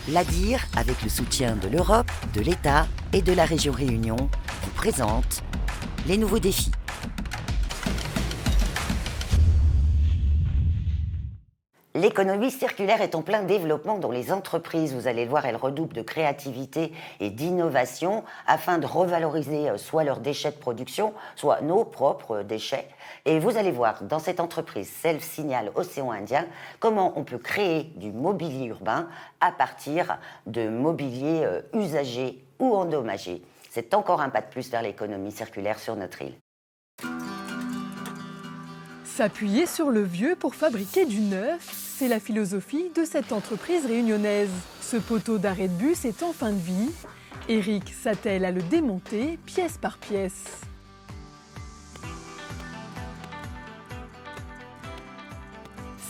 L'ADIR, avec le soutien de l'Europe, de l'État et de la région Réunion, vous présente les nouveaux défis. L'économie circulaire est en plein développement dans les entreprises. Vous allez le voir, elles redoublent de créativité et d'innovation afin de revaloriser soit leurs déchets de production, soit nos propres déchets. Et vous allez voir dans cette entreprise Self Signal Océan Indien comment on peut créer du mobilier urbain à partir de mobilier usagé ou endommagé. C'est encore un pas de plus vers l'économie circulaire sur notre île. S'appuyer sur le vieux pour fabriquer du neuf, c'est la philosophie de cette entreprise réunionnaise. Ce poteau d'arrêt de bus est en fin de vie. Eric s'attelle à le démonter pièce par pièce.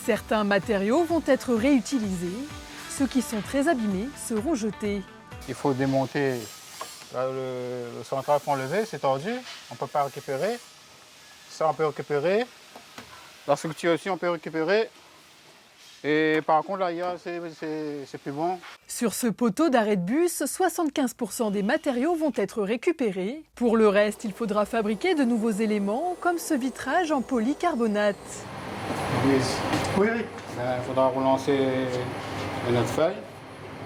Certains matériaux vont être réutilisés. Ceux qui sont très abîmés seront jetés. Il faut démonter le central pour enlever, c'est tordu, on ne peut pas récupérer. Ça, on peut récupérer. La structure aussi, on peut récupérer. Et par contre, là, c'est plus bon. Sur ce poteau d'arrêt de bus, 75% des matériaux vont être récupérés. Pour le reste, il faudra fabriquer de nouveaux éléments, comme ce vitrage en polycarbonate. Oui, Eric. Il faudra relancer notre feuille.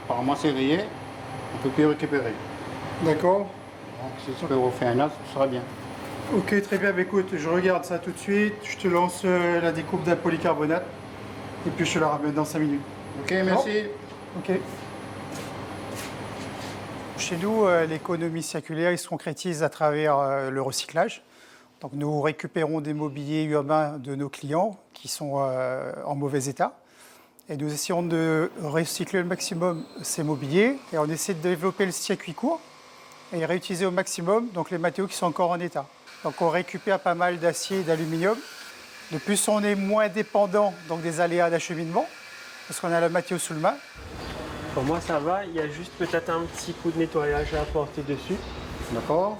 Apparemment, c'est rayé. On ne peut plus récupérer. D'accord. Donc, si tu peux refaire un autre, ce sera bien. Ok, très bien. Écoute, je regarde ça tout de suite. Je te lance la découpe d'un polycarbonate. Et puis je te la ramène dans 5 minutes. Ok, merci. Ok. Chez nous, l'économie circulaire il se concrétise à travers le recyclage. Donc nous récupérons des mobiliers urbains de nos clients qui sont en mauvais état. Et nous essayons de recycler le maximum ces mobiliers. Et on essaie de développer le circuit court et réutiliser au maximum donc, les matériaux qui sont encore en état. Donc on récupère pas mal d'acier et d'aluminium. De plus, on est moins dépendant donc, des aléas d'acheminement, parce qu'on a le matériau sous le main. Pour moi, ça va. Il y a juste peut-être un petit coup de nettoyage à apporter dessus. D'accord.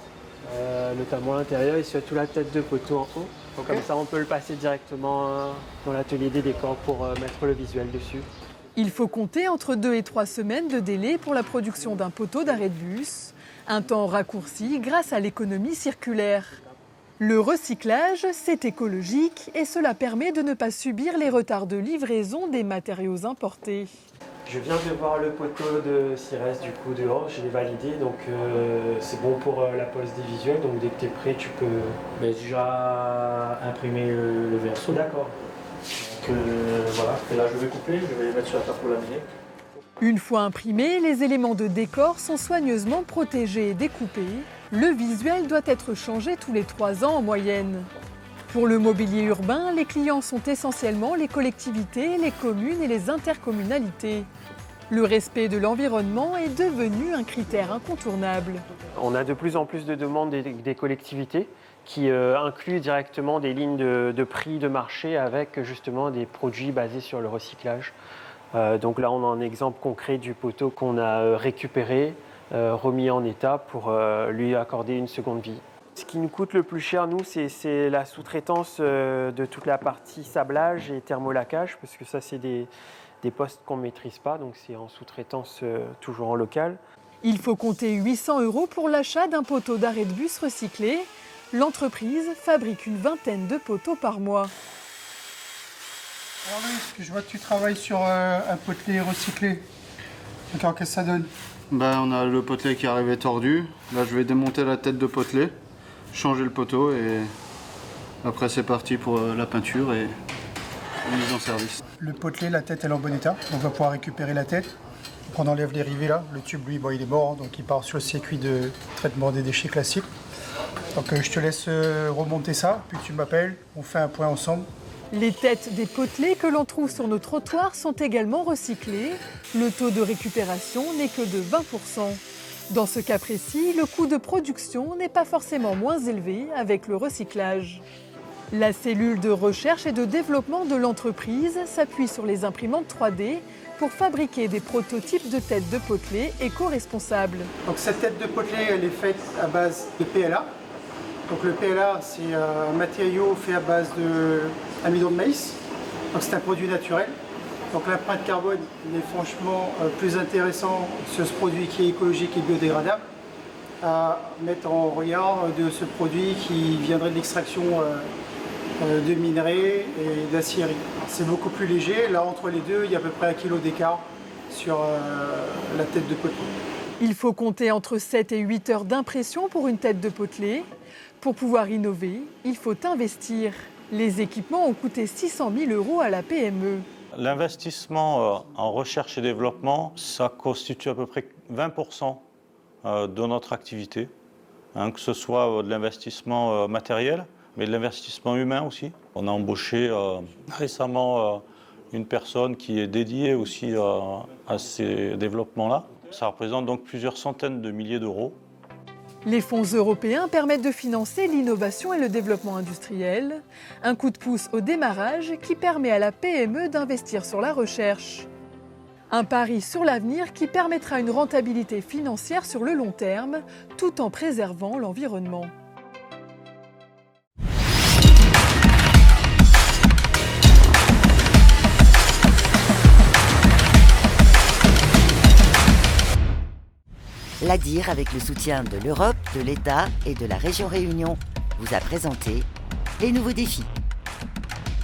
Notamment à l'intérieur et surtout la tête de poteau en haut. Okay. Comme ça, on peut le passer directement dans l'atelier des décors pour mettre le visuel dessus. Il faut compter entre 2 et 3 semaines de délai pour la production d'un poteau d'arrêt de bus. Un temps raccourci grâce à l'économie circulaire. Le recyclage, c'est écologique et cela permet de ne pas subir les retards de livraison des matériaux importés. Je viens de voir le poteau de Cires du coup dehors, je l'ai validé, donc c'est bon pour la pose des visuels, donc dès que tu es prêt, tu peux déjà imprimer le verso. D'accord. Donc voilà, et là je vais couper, je vais les mettre sur la table pour laminer. Une fois imprimés, les éléments de décor sont soigneusement protégés et découpés. Le visuel doit être changé tous les 3 ans en moyenne. Pour le mobilier urbain, les clients sont essentiellement les collectivités, les communes et les intercommunalités. Le respect de l'environnement est devenu un critère incontournable. On a de plus en plus de demandes des collectivités qui incluent directement des lignes de prix de marché avec justement des produits basés sur le recyclage. Donc là, on a un exemple concret du poteau qu'on a récupéré, remis en état pour lui accorder une seconde vie. Ce qui nous coûte le plus cher, nous, c'est la sous-traitance de toute la partie sablage et thermolacage, parce que ça, c'est des postes qu'on ne maîtrise pas, donc c'est en sous-traitance toujours en local. Il faut compter 800 € pour l'achat d'un poteau d'arrêt de bus recyclé. L'entreprise fabrique une vingtaine de poteaux par mois. Alors Louis, je vois que tu travailles sur un potelet recyclé. D'accord, qu'est-ce que ça donne? On a le potelet qui est arrivé tordu. Là, je vais démonter la tête de potelet, changer le poteau et après c'est parti pour la peinture et la mise en service. Le potelet, la tête, elle est en bon état. On va pouvoir récupérer la tête. Donc on enlève les rivets là. Le tube, lui, il est mort, donc il part sur le circuit de traitement des déchets classiques. Donc je te laisse remonter ça, puis tu m'appelles, on fait un point ensemble. Les têtes des potelets que l'on trouve sur nos trottoirs sont également recyclées. Le taux de récupération n'est que de 20%. Dans ce cas précis, le coût de production n'est pas forcément moins élevé avec le recyclage. La cellule de recherche et de développement de l'entreprise s'appuie sur les imprimantes 3D pour fabriquer des prototypes de têtes de potelets éco-responsables. Donc cette tête de potelet, elle est faite à base de PLA. Donc le PLA, c'est un matériau fait à base d'amidon de maïs. Donc c'est un produit naturel. Donc l'empreinte carbone il est franchement plus intéressant sur ce produit qui est écologique et biodégradable à mettre en regard de ce produit qui viendrait de l'extraction de minerais et d'acierie. C'est beaucoup plus léger, là entre les deux il y a à peu près 1 kg d'écart sur la tête de potelet. Il faut compter entre 7 et 8 heures d'impression pour une tête de potelet. Pour pouvoir innover, il faut investir. Les équipements ont coûté 600 000 € à la PME. L'investissement en recherche et développement, ça constitue à peu près 20% de notre activité, que ce soit de l'investissement matériel, mais de l'investissement humain aussi. On a embauché récemment une personne qui est dédiée aussi à ces développements-là. Ça représente donc plusieurs centaines de milliers d'euros. Les fonds européens permettent de financer l'innovation et le développement industriel. Un coup de pouce au démarrage qui permet à la PME d'investir sur la recherche. Un pari sur l'avenir qui permettra une rentabilité financière sur le long terme, tout en préservant l'environnement. L'ADIR, avec le soutien de l'Europe, de l'État et de la région Réunion, vous a présenté les nouveaux défis.